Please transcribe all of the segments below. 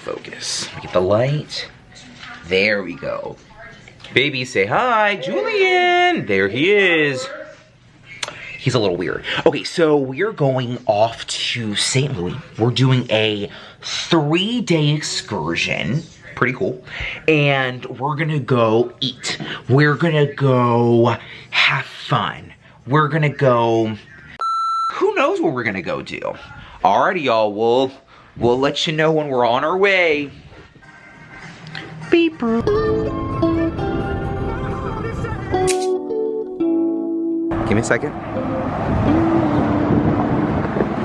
focus. Get the light. There we go. Baby, say hi, Julian. There he is. He's a little weird. Okay, so we're going off to St. Louis. We're doing a 3-day excursion. Pretty cool. And we're gonna go eat. We're gonna go have fun. We're gonna go, who knows what we're gonna go do. Alrighty, y'all, we'll let you know when we're on our way. Beep. Give me a second.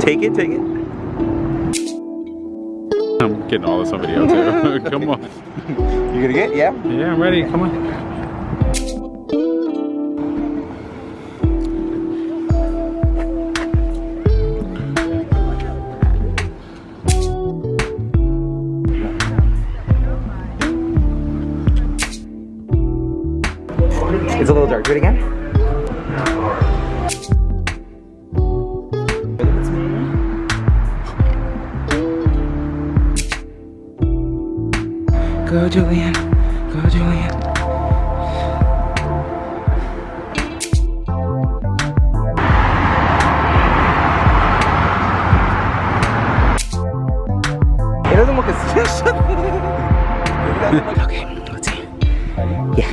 Take it. I'm getting all this on video too. Come on. You gonna get? Yeah? Yeah, I'm ready. Come on. It's a little dark. Do it again. Go, Julian. Go, Julian. It doesn't look as... Okay, let's see. Yeah.